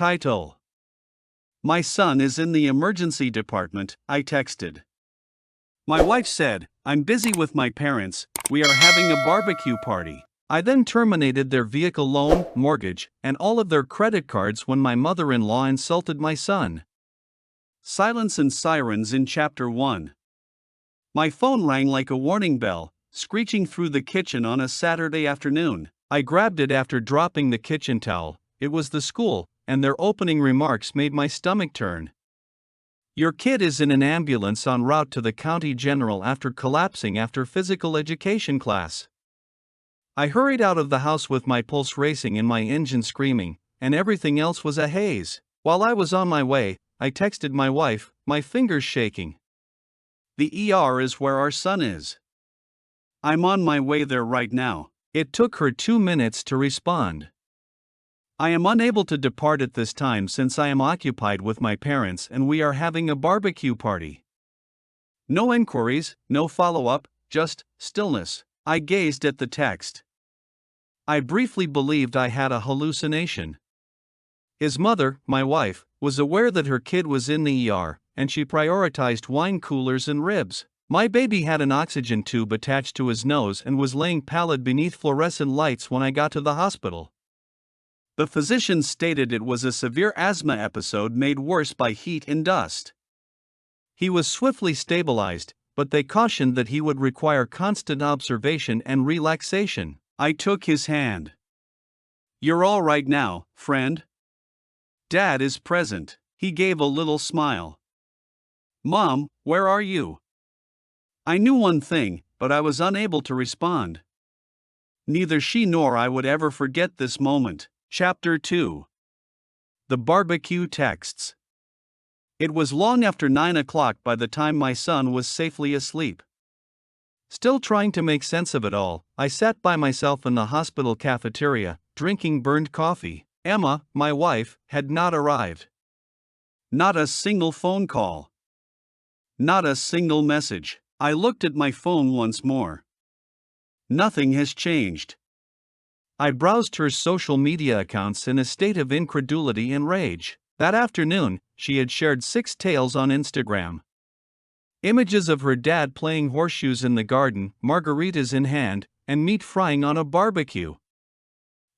Title: My son is in the emergency department, I texted. My wife said, I'm busy with my parents, we are having a barbecue party. I then terminated their vehicle loan, mortgage, and all of their credit cards when my mother-in-law insulted my son. Silence and sirens in Chapter 1. My phone rang like a warning bell, screeching through the kitchen on a Saturday afternoon. I grabbed it after dropping the kitchen towel. It was the school, and their opening remarks made my stomach turn. Your kid is in an ambulance en route to the county general after collapsing after physical education class. I hurried out of the house with my pulse racing and my engine screaming, and everything else was a haze. While I was on my way, I texted my wife, my fingers shaking. The ER is where our son is. I'm on my way there right now. It took her 2 minutes to respond. I am unable to depart at this time since I am occupied with my parents and we are having a barbecue party. No inquiries, no follow-up, just stillness. I gazed at the text. I briefly believed I had a hallucination. His mother, my wife, was aware that her kid was in the ER, and she prioritized wine coolers and ribs. My baby had an oxygen tube attached to his nose and was laying pallid beneath fluorescent lights when I got to the hospital. The physicians stated it was a severe asthma episode made worse by heat and dust. He was swiftly stabilized, but they cautioned that he would require constant observation and relaxation. I took his hand. You're all right now, friend? Dad is present. He gave a little smile. Mom, where are you? I knew one thing, but I was unable to respond. Neither she nor I would ever forget this moment. Chapter 2. The barbecue texts. It was long after 9 o'clock by the time my son was safely asleep. Still trying to make sense of it all, I sat by myself in the hospital cafeteria, drinking burned coffee. Emma, my wife, had not arrived. Not a single phone call. Not a single message. I looked at my phone once more. Nothing has changed. I browsed her social media accounts in a state of incredulity and rage. That afternoon, she had shared 6 tales on Instagram. Images of her dad playing horseshoes in the garden, margaritas in hand, and meat frying on a barbecue.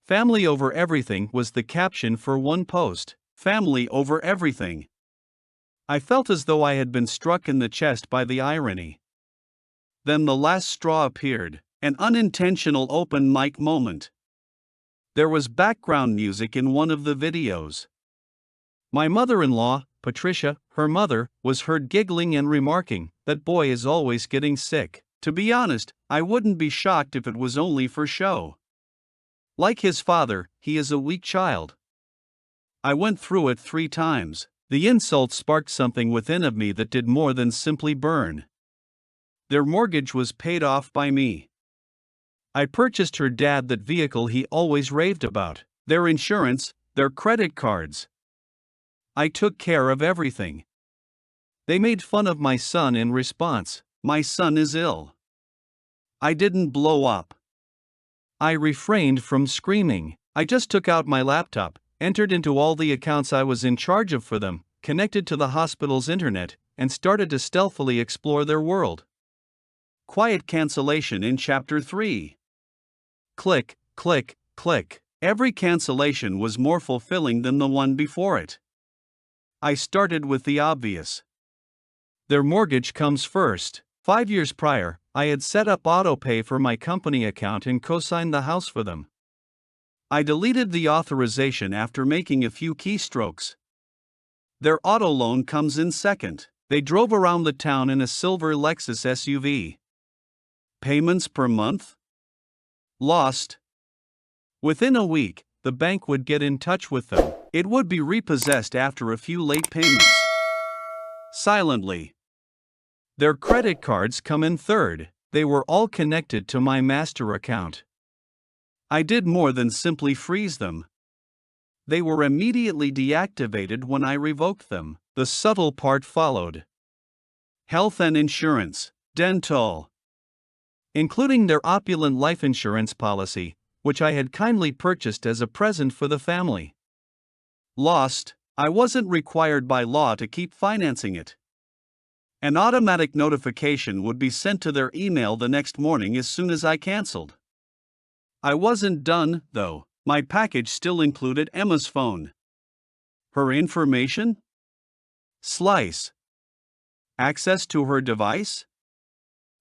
Family over everything was the caption for one post. Family over everything. I felt as though I had been struck in the chest by the irony. Then the last straw appeared, an unintentional open mic moment. There was background music in one of the videos. My mother-in-law, Patricia, her mother, was heard giggling and remarking, "That boy is always getting sick." To be honest, I wouldn't be shocked if it was only for show. Like his father, he is a weak child. I went through it 3 times. The insult sparked something within of me that did more than simply burn. Their mortgage was paid off by me. I purchased her dad that vehicle he always raved about, their insurance, their credit cards. I took care of everything. They made fun of my son in response. My son is ill. I didn't blow up. I refrained from screaming. I just took out my laptop, entered into all the accounts I was in charge of for them, connected to the hospital's internet, and started to stealthily explore their world. Quiet cancellation in Chapter 3. Click, click, click. Every cancellation was more fulfilling than the one before it. I started with the obvious. Their mortgage comes first. 5 years prior, I had set up autopay for my company account and co-signed the house for them. I deleted the authorization after making a few keystrokes. Their auto loan comes in second. They drove around the town in a silver Lexus SUV. Payments per month? Lost. Within a week, the bank would get in touch with them. It would be repossessed after a few late payments. Silently. Their credit cards come in third. They were all connected to my master account. I did more than simply freeze them. They were immediately deactivated when I revoked them. The subtle part followed. Health and insurance, dental. Including their opulent life insurance policy, which I had kindly purchased as a present for the family. Lost, I wasn't required by law to keep financing it. An automatic notification would be sent to their email the next morning as soon as I canceled. I wasn't done, though. My package still included Emma's phone. Her information? Slice. Access to her device?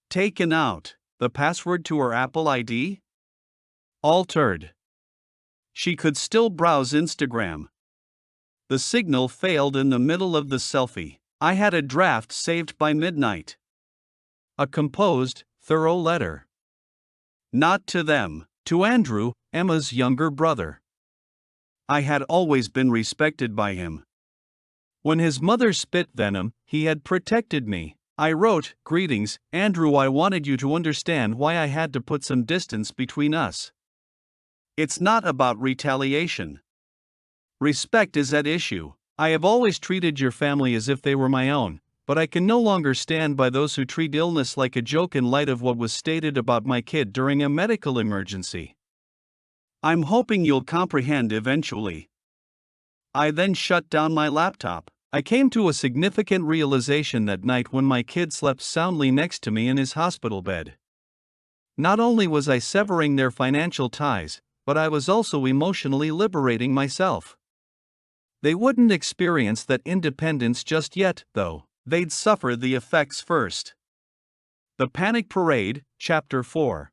Taken out. The password to her Apple ID? Altered. She could still browse Instagram. The signal failed in the middle of the selfie. I had a draft saved by midnight. A composed, thorough letter. Not to them, to Andrew, Emma's younger brother. I had always been respected by him. When his mother spit venom, he had protected me. I wrote, "Greetings, Andrew. I wanted you to understand why I had to put some distance between us. It's not about retaliation. Respect is at issue. I have always treated your family as if they were my own, but I can no longer stand by those who treat illness like a joke in light of what was stated about my kid during a medical emergency. I'm hoping you'll comprehend eventually." I then shut down my laptop. I came to a significant realization that night when my kid slept soundly next to me in his hospital bed. Not only was I severing their financial ties, but I was also emotionally liberating myself. They wouldn't experience that independence just yet, though. They'd suffer the effects first. The Panic Parade, Chapter 4.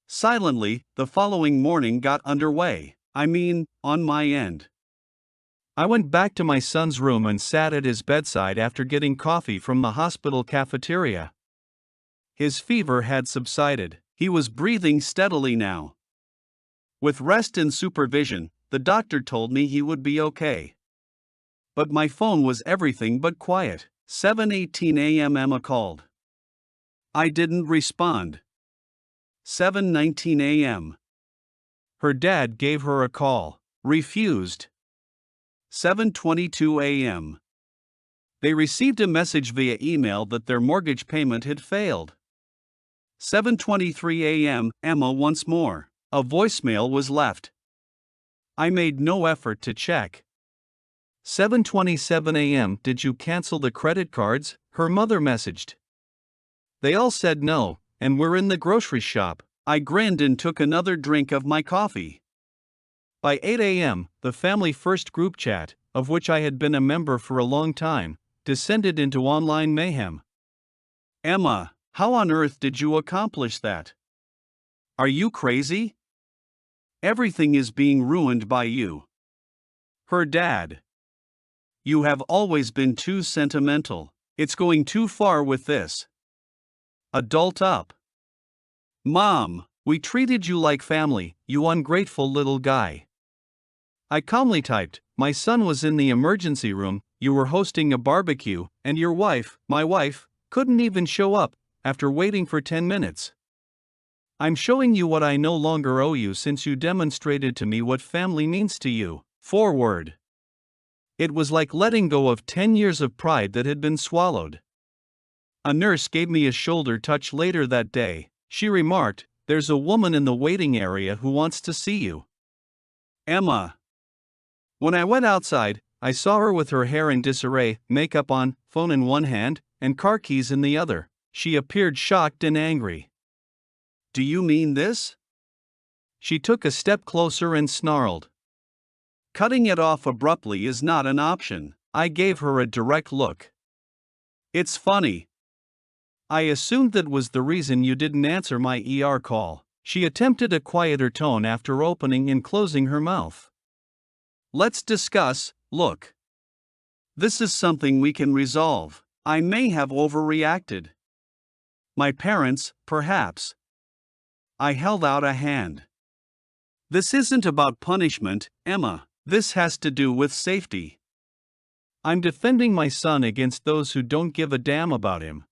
Silently, the following morning got underway. On my end. I went back to my son's room and sat at his bedside after getting coffee from the hospital cafeteria. His fever had subsided. He was breathing steadily now. With rest and supervision, the doctor told me he would be okay. But my phone was everything but quiet. 7:18 a.m. Emma called. I didn't respond. 7:19 a.m. Her dad gave her a call. Refused. 7:22 a.m. They received a message via email that their mortgage payment had failed. 7:23 a.m. Emma once more. A voicemail was left. I made no effort to check. 7:27 a.m. Did you cancel the credit cards? Her mother messaged. They all said no, and we're in the grocery shop. I grinned and took another drink of my coffee. By 8 a.m., the family first group chat, of which I had been a member for a long time, descended into online mayhem. Emma, how on earth did you accomplish that? Are you crazy? Everything is being ruined by you. Her dad. You have always been too sentimental. It's going too far with this. Adult up. Mom, we treated you like family, you ungrateful little guy. I calmly typed, my son was in the emergency room, you were hosting a barbecue, and your wife, my wife, couldn't even show up, after waiting for 10 minutes. I'm showing you what I no longer owe you since you demonstrated to me what family means to you. Forward. It was like letting go of 10 years of pride that had been swallowed. A nurse gave me a shoulder touch later that day. She remarked, "There's a woman in the waiting area who wants to see you." Emma. When I went outside, I saw her with her hair in disarray, makeup on, phone in one hand, and car keys in the other. She appeared shocked and angry. Do you mean this? She took a step closer and snarled. Cutting it off abruptly is not an option. I gave her a direct look. It's funny. I assumed that was the reason you didn't answer my ER call. She attempted a quieter tone after opening and closing her mouth. Let's discuss. Look. This is something we can resolve. I may have overreacted. My parents, perhaps. I held out a hand. This isn't about punishment, Emma. This has to do with safety. I'm defending my son against those who don't give a damn about him.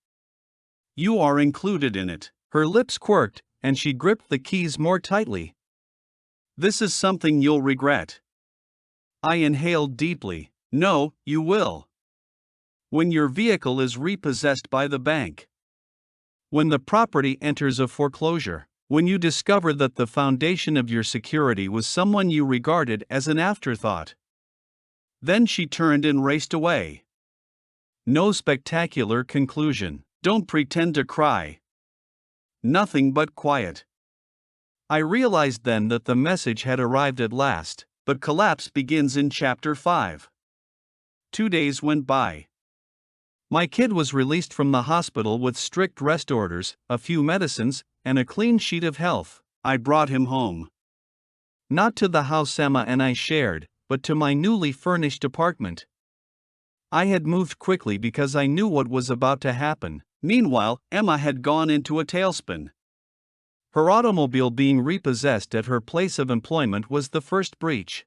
You are included in it. Her lips quirked, and she gripped the keys more tightly. This is something you'll regret. I inhaled deeply. No, you will. When your vehicle is repossessed by the bank. When the property enters a foreclosure. When you discover that the foundation of your security was someone you regarded as an afterthought. Then she turned and raced away. No spectacular conclusion. Don't pretend to cry. Nothing but quiet. I realized then that the message had arrived at last, but collapse begins in chapter 5. 2 days went by. My kid was released from the hospital with strict rest orders, a few medicines, and a clean sheet of health. I brought him home. Not to the house Emma and I shared, but to my newly furnished apartment. I had moved quickly because I knew what was about to happen. Meanwhile, Emma had gone into a tailspin. Her automobile being repossessed at her place of employment was the first breach.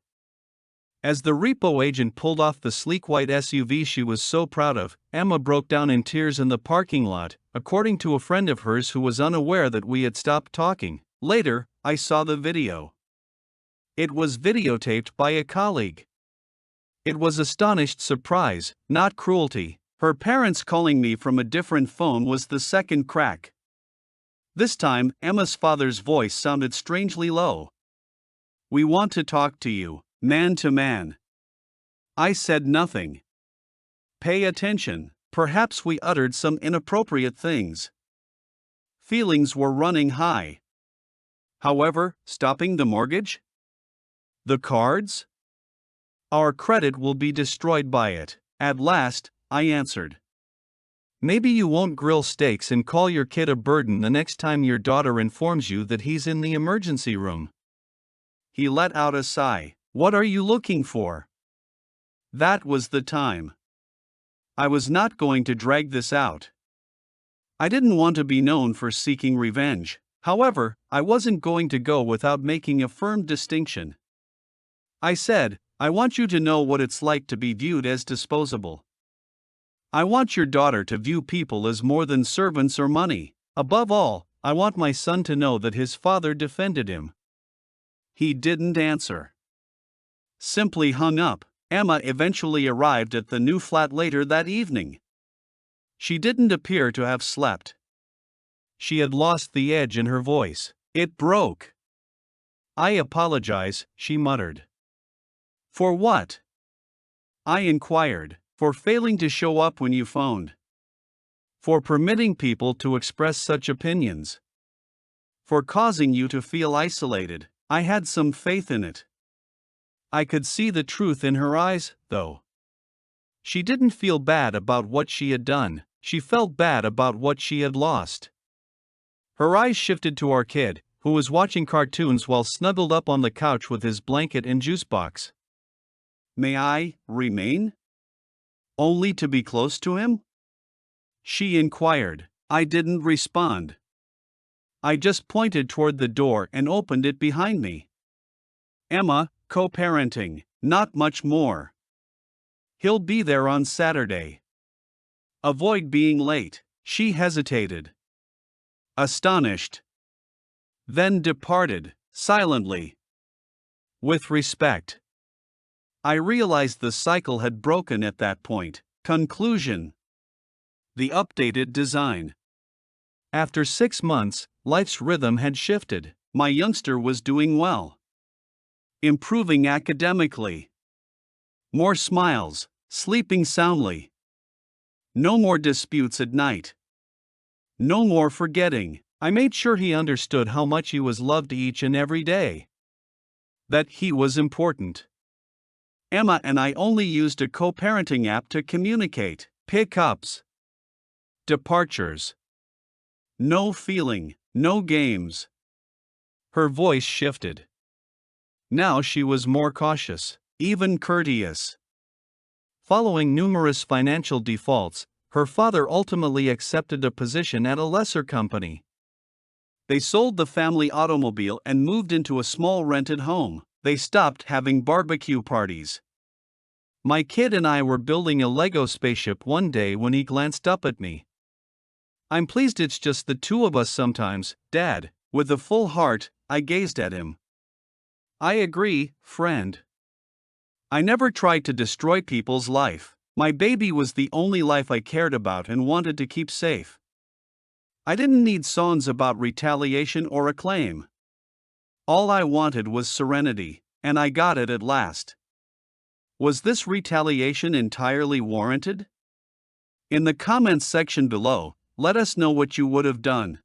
As the repo agent pulled off the sleek white SUV she was so proud of, Emma broke down in tears in the parking lot, according to a friend of hers who was unaware that we had stopped talking. Later, I saw the video. It was videotaped by a colleague. It was astonished surprise, not cruelty. Her parents calling me from a different phone was the second crack. This time, Emma's father's voice sounded strangely low. "We want to talk to you, man to man." I said nothing. Pay attention. Perhaps we uttered some inappropriate things. Feelings were running high. However, stopping the mortgage? The cards? Our credit will be destroyed by it. At last, I answered. Maybe you won't grill steaks and call your kid a burden the next time your daughter informs you that he's in the emergency room. He let out a sigh. What are you looking for? That was the time. I was not going to drag this out. I didn't want to be known for seeking revenge. However, I wasn't going to go without making a firm distinction. I said, I want you to know what it's like to be viewed as disposable. I want your daughter to view people as more than servants or money. Above all, I want my son to know that his father defended him. He didn't answer. Simply hung up. Emma eventually arrived at the new flat later that evening. She didn't appear to have slept. She had lost the edge in her voice. It broke. I apologize, she muttered. For what? I inquired. For failing to show up when you phoned. For permitting people to express such opinions. For causing you to feel isolated. I had some faith in it. I could see the truth in her eyes, though. She didn't feel bad about what she had done, she felt bad about what she had lost. Her eyes shifted to our kid, who was watching cartoons while snuggled up on the couch with his blanket and juice box. May I remain? Only to be close to him? She inquired. I didn't respond. I just pointed toward the door and opened it behind me. Emma, co-parenting, not much more. He'll be there on Saturday. Avoid being late. She hesitated. Astonished. Then departed, silently. With respect. I realized the cycle had broken at that point. Conclusion. The updated design. After 6 months, life's rhythm had shifted. My youngster was doing well. Improving academically. More smiles, sleeping soundly. No more disputes at night. No more forgetting. I made sure he understood how much he was loved each and every day. That he was important. Emma and I only used a co-parenting app to communicate. Pickups. Departures. No feeling, no games. Her voice shifted. Now she was more cautious, even courteous. Following numerous financial defaults, her father ultimately accepted a position at a lesser company. They sold the family automobile and moved into a small rented home. They stopped having barbecue parties. My kid and I were building a Lego spaceship one day when he glanced up at me. I'm pleased it's just the two of us sometimes, Dad. With a full heart, I gazed at him. I agree, friend. I never tried to destroy people's life. My baby was the only life I cared about and wanted to keep safe. I didn't need songs about retaliation or acclaim. All I wanted was serenity, and I got it at last. Was this retaliation entirely warranted? In the comments section below, let us know what you would have done.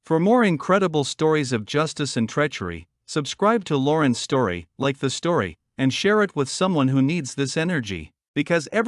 For more incredible stories of justice and treachery, subscribe to Lauren's story, like the story, and share it with someone who needs this energy, because every